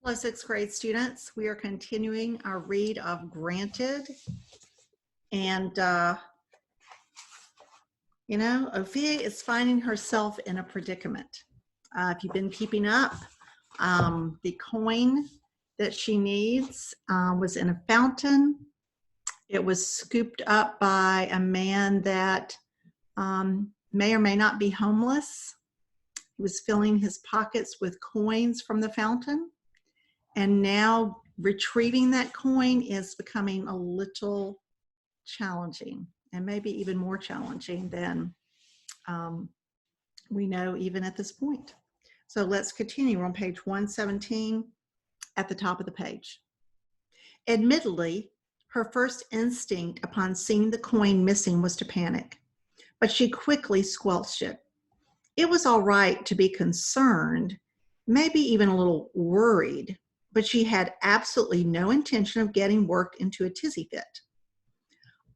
Hello, sixth grade students. We are continuing our read of Granted. And, Ophia is finding herself in a predicament. If you've been keeping up, the coin that she needs was in a fountain. It was scooped up by a man that may or may not be homeless. He was filling his pockets with coins from the fountain. And now retrieving that coin is becoming a little challenging, and maybe even more challenging than we know even at this point. So let's continue. We're on page 117 at the top of the page. Admittedly, her first instinct upon seeing the coin missing was to panic, but she quickly squelched it. It was all right to be concerned, maybe even a little worried, but she had absolutely no intention of getting worked into a tizzy fit.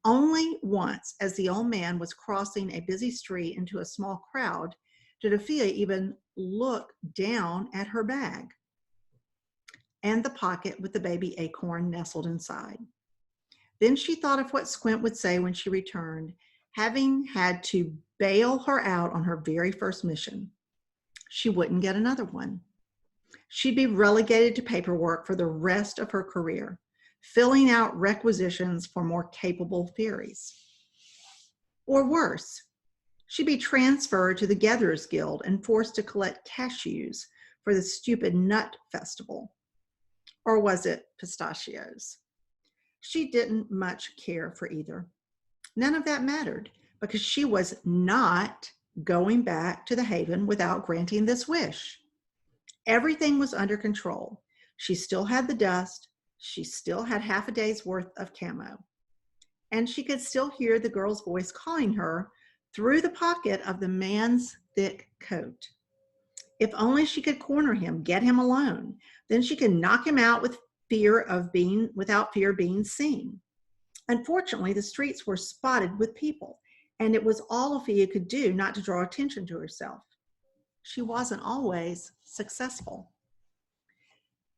Only once, as the old man was crossing a busy street into a small crowd, did Ophia even look down at her bag and the pocket with the baby acorn nestled inside. Then she thought of what Squint would say when she returned, having had to bail her out on her very first mission. She wouldn't get another one. She'd be relegated to paperwork for the rest of her career, filling out requisitions for more capable fairies. Or worse, she'd be transferred to the Gatherers Guild and forced to collect cashews for the stupid nut festival. Or was it pistachios? She didn't much care for either. None of that mattered because she was not going back to the Haven without granting this wish. Everything was under control. She still had the dust. She still had half a day's worth of camo. And she could still hear the girl's voice calling her through the pocket of the man's thick coat. If only she could corner him, get him alone, then she could knock him out without fear of being seen. Unfortunately, the streets were spotted with people, and it was all Ophia could do not to draw attention to herself. She wasn't always successful.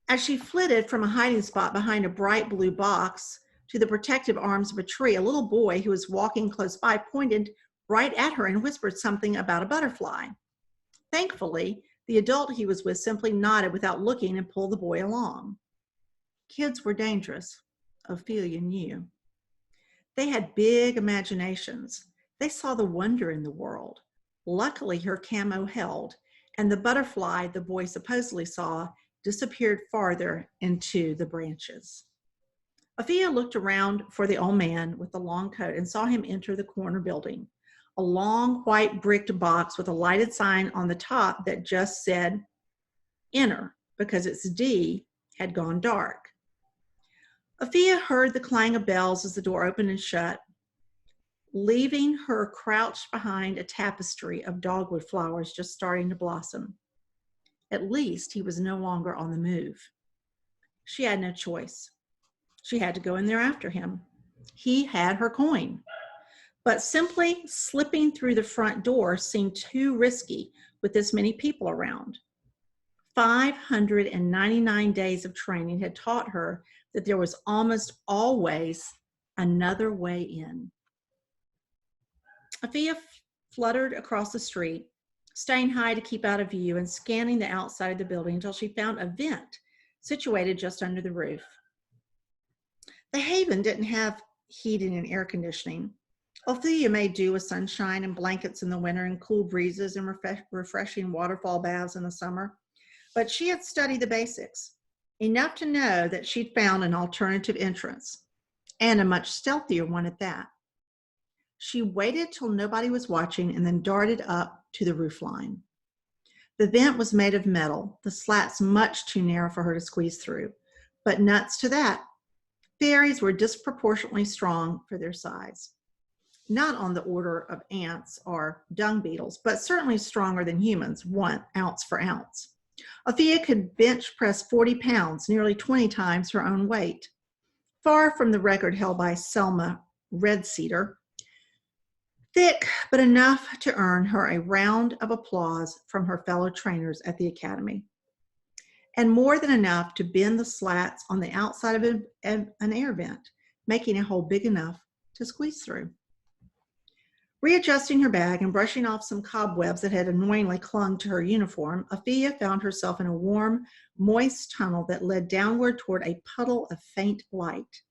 As she flitted from a hiding spot behind a bright blue box to the protective arms of a tree, a little boy who was walking close by pointed right at her and whispered something about a butterfly. Thankfully, the adult he was with simply nodded without looking and pulled the boy along. Kids were dangerous, Ophelia knew. They had big imaginations. They saw the wonder in the world. Luckily, her camo held, and the butterfly the boy supposedly saw disappeared farther into the branches. Ophia looked around for the old man with the long coat and saw him enter the corner building, a long white bricked box with a lighted sign on the top that just said "Enter" because its D had gone dark. Ophia heard the clang of bells as the door opened and shut, leaving her crouched behind a tapestry of dogwood flowers just starting to blossom. At least he was no longer on the move. She had no choice. She had to go in there after him. He had her coin. But simply slipping through the front door seemed too risky with this many people around. 599 days of training had taught her that there was almost always another way in. Ophia fluttered across the street, staying high to keep out of view and scanning the outside of the building until she found a vent situated just under the roof. The Haven didn't have heating and air conditioning. Ophelia made do with sunshine and blankets in the winter and cool breezes and refreshing waterfall baths in the summer. But she had studied the basics, enough to know that she'd found an alternative entrance, and a much stealthier one at that. She waited till nobody was watching and then darted up to the roofline. The vent was made of metal, the slats much too narrow for her to squeeze through, but nuts to that. Fairies were disproportionately strong for their size. Not on the order of ants or dung beetles, but certainly stronger than humans, 1 ounce for ounce. Ophia could bench press 40 pounds, nearly 20 times her own weight, far from the record held by Selma Redcedar. Thick, but enough to earn her a round of applause from her fellow trainers at the academy. and more than enough to bend the slats on the outside of an air vent, making a hole big enough to squeeze through. Readjusting her bag and brushing off some cobwebs that had annoyingly clung to her uniform, Afia found herself in a warm, moist tunnel that led downward toward a puddle of faint light.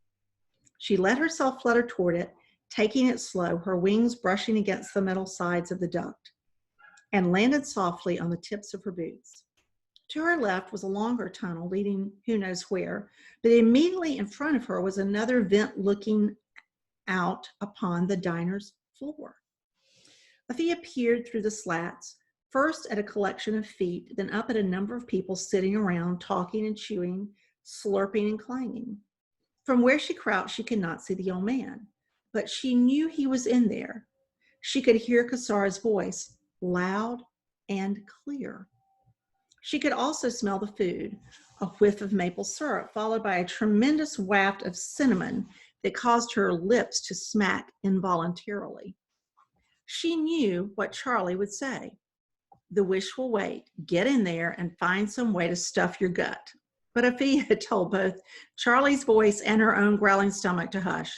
She let herself flutter toward it, taking it slow, her wings brushing against the metal sides of the duct, and landed softly on the tips of her boots. To her left was a longer tunnel leading who knows where, but immediately in front of her was another vent looking out upon the diner's floor. Afia peered through the slats, first at a collection of feet, then up at a number of people sitting around, talking and chewing, slurping and clanging. From where she crouched, she could not see the old man, but she knew he was in there. She could hear Kasara's voice, loud and clear. She could also smell the food, a whiff of maple syrup, followed by a tremendous waft of cinnamon that caused her lips to smack involuntarily. She knew what Charlie would say. The wish will wait. Get in there and find some way to stuff your gut. But Afia had told both Charlie's voice and her own growling stomach to hush.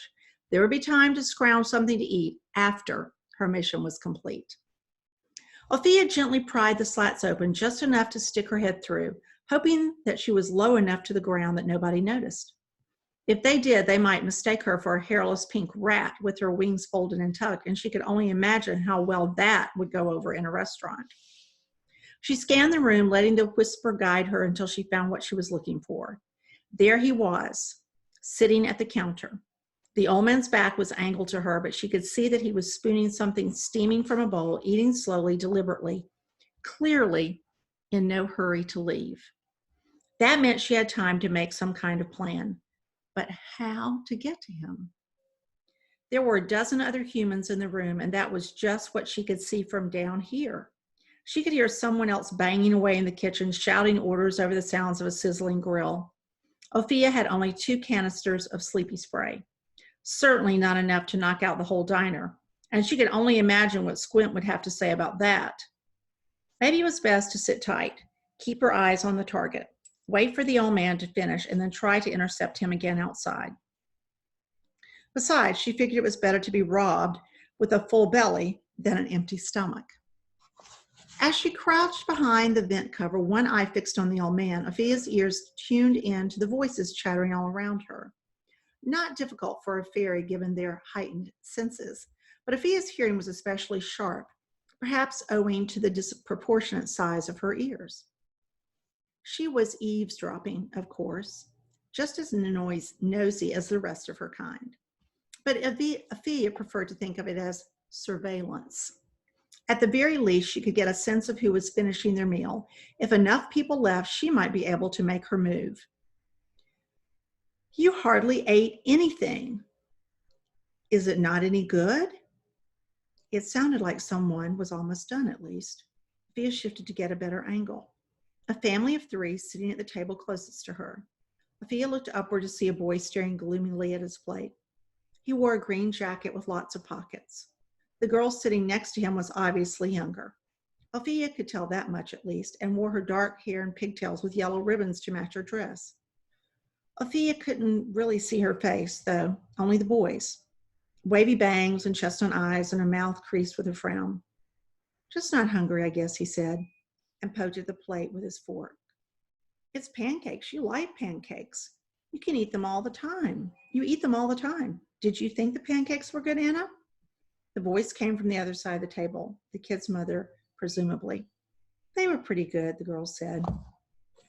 There would be time to scrounge something to eat after her mission was complete. Afia gently pried the slats open just enough to stick her head through, hoping that she was low enough to the ground that nobody noticed. If they did, they might mistake her for a hairless pink rat with her wings folded and tucked, and she could only imagine how well that would go over in a restaurant. She scanned the room, letting the whisper guide her until she found what she was looking for. There he was, sitting at the counter. The old man's back was angled to her, but she could see that he was spooning something steaming from a bowl, eating slowly, deliberately, clearly in no hurry to leave. That meant she had time to make some kind of plan. But how to get to him? There were a dozen other humans in the room, and that was just what she could see from down here. She could hear someone else banging away in the kitchen, shouting orders over the sounds of a sizzling grill. Afia had only 2 canisters of sleepy spray. Certainly not enough to knock out the whole diner, and she could only imagine what Squint would have to say about that. Maybe it was best to sit tight, keep her eyes on the target, wait for the old man to finish, and then try to intercept him again outside. Besides, she figured it was better to be robbed with a full belly than an empty stomach. As she crouched behind the vent cover, one eye fixed on the old man, Afia's ears tuned in to the voices chattering all around her. Not difficult for a fairy given their heightened senses, but Afia's hearing was especially sharp, perhaps owing to the disproportionate size of her ears. She was eavesdropping, of course, just as nosy as the rest of her kind. But Afia preferred to think of it as surveillance. At the very least, she could get a sense of who was finishing their meal. If enough people left, she might be able to make her move. You hardly ate anything. Is it not any good? It sounded like someone was almost done, at least. Afia shifted to get a better angle. A family of 3 sitting at the table closest to her. Afia looked upward to see a boy staring gloomily at his plate. He wore a green jacket with lots of pockets. The girl sitting next to him was obviously younger. Afia could tell that much at least, and wore her dark hair and pigtails with yellow ribbons to match her dress. Afia couldn't really see her face, though, only the boy's. Wavy bangs and chestnut eyes and a mouth creased with a frown. Just not hungry, I guess, he said, and poked at the plate with his fork. It's pancakes. You like pancakes. You can eat them all the time. You eat them all the time. Did you think the pancakes were good, Anna? The voice came from the other side of the table, the kid's mother, presumably. They were pretty good, the girl said.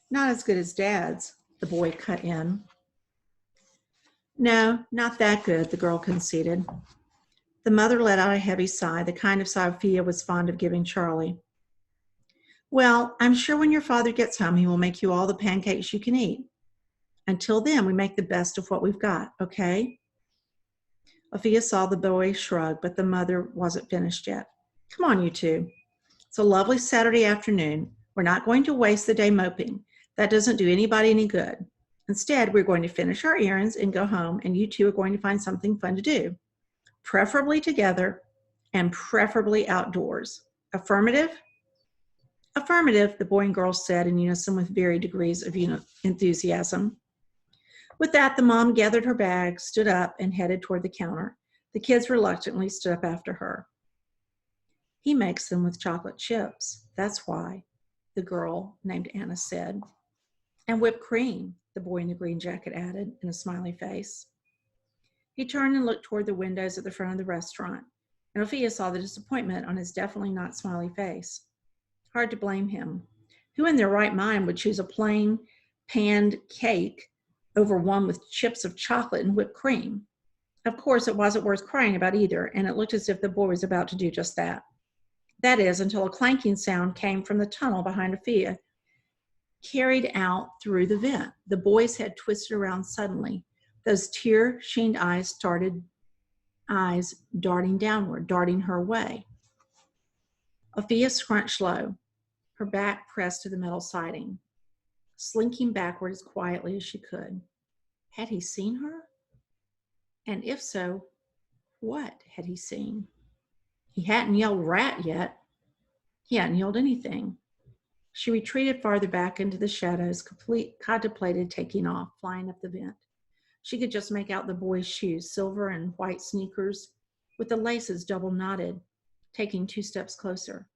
Not as good as Dad's, the boy cut in. No, not that good, the girl conceded. The mother let out a heavy sigh, the kind of sigh Afia was fond of giving Charlie. Well, I'm sure when your father gets home, he will make you all the pancakes you can eat. Until then, we make the best of what we've got, okay? Afia saw the boy shrug, but the mother wasn't finished yet. Come on, you 2. It's a lovely Saturday afternoon. We're not going to waste the day moping. That doesn't do anybody any good. Instead, we're going to finish our errands and go home, and you 2 are going to find something fun to do, preferably together and preferably outdoors. Affirmative? Affirmative, the boy and girl said in unison with varying degrees of enthusiasm. With that, the mom gathered her bag, stood up, and headed toward the counter. The kids reluctantly stood up after her. He makes them with chocolate chips. That's why, the girl named Anna said. And whipped cream, the boy in the green jacket added in a smiley face. He turned and looked toward the windows at the front of the restaurant, and Ophelia saw the disappointment on his definitely not smiley face. Hard to blame him. Who in their right mind would choose a plain panned cake over one with chips of chocolate and whipped cream? Of course, it wasn't worth crying about either, and it looked as if the boy was about to do just that. That is, until a clanking sound came from the tunnel behind Ophelia, carried out through the vent. The boy's head twisted around suddenly. Those tear-sheened eyes darting downward, darting her way. Ophelia scrunched low, her back pressed to the metal siding, slinking backward as quietly as she could. Had he seen her? And if so, what had he seen? He hadn't yelled rat yet. He hadn't yelled anything. She retreated farther back into the shadows, contemplated taking off, flying up the vent. She could just make out the boy's shoes, silver and white sneakers, with the laces double knotted, taking 2 steps closer.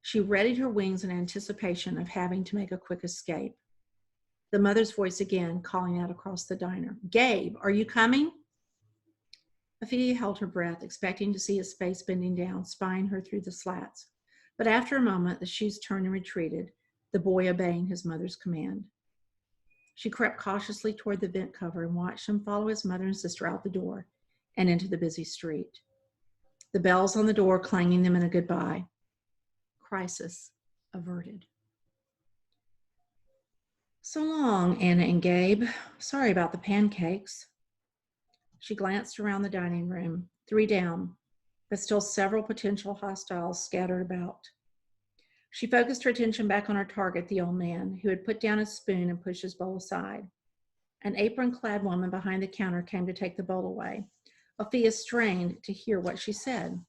She readied her wings in anticipation of having to make a quick escape. The mother's voice again, calling out across the diner. Gabe, are you coming? Ophelia held her breath, expecting to see his face bending down, spying her through the slats. But after a moment, the shoes turned and retreated, the boy obeying his mother's command. She crept cautiously toward the vent cover and watched him follow his mother and sister out the door and into the busy street. The bells on the door clanging them in a goodbye. Crisis averted. So long, Anna and Gabe. Sorry about the pancakes. She glanced around the dining room, 3 down, but still several potential hostiles scattered about. She focused her attention back on her target, the old man, who had put down his spoon and pushed his bowl aside. An apron-clad woman behind the counter came to take the bowl away. Ophelia strained to hear what she said.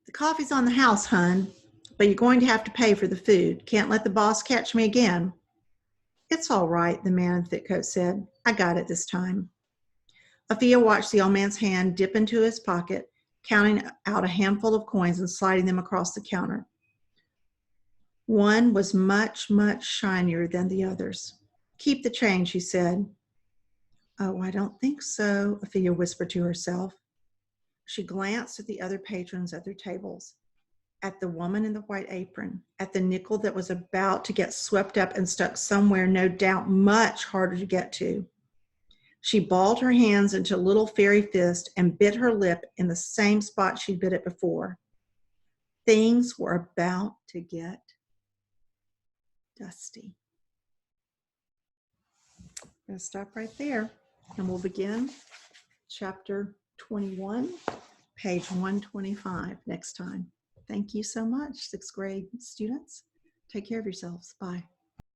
The coffee's on the house, hun, but you're going to have to pay for the food. Can't let the boss catch me again. It's all right, the man in the thick coat said. I got it this time. Ophelia watched the old man's hand dip into his pocket, counting out a handful of coins and sliding them across the counter. One was much, much shinier than the others. Keep the change, he said. Oh, I don't think so, Ophelia whispered to herself. She glanced at the other patrons at their tables, at the woman in the white apron, at the nickel that was about to get swept up and stuck somewhere, no doubt much harder to get to. She balled her hands into a little fairy fist and bit her lip in the same spot she'd bit it before. Things were about to get dusty. I'm going to stop right there, and we'll begin chapter 21, page 125 next time. Thank you so much, 6th grade students. Take care of yourselves. Bye.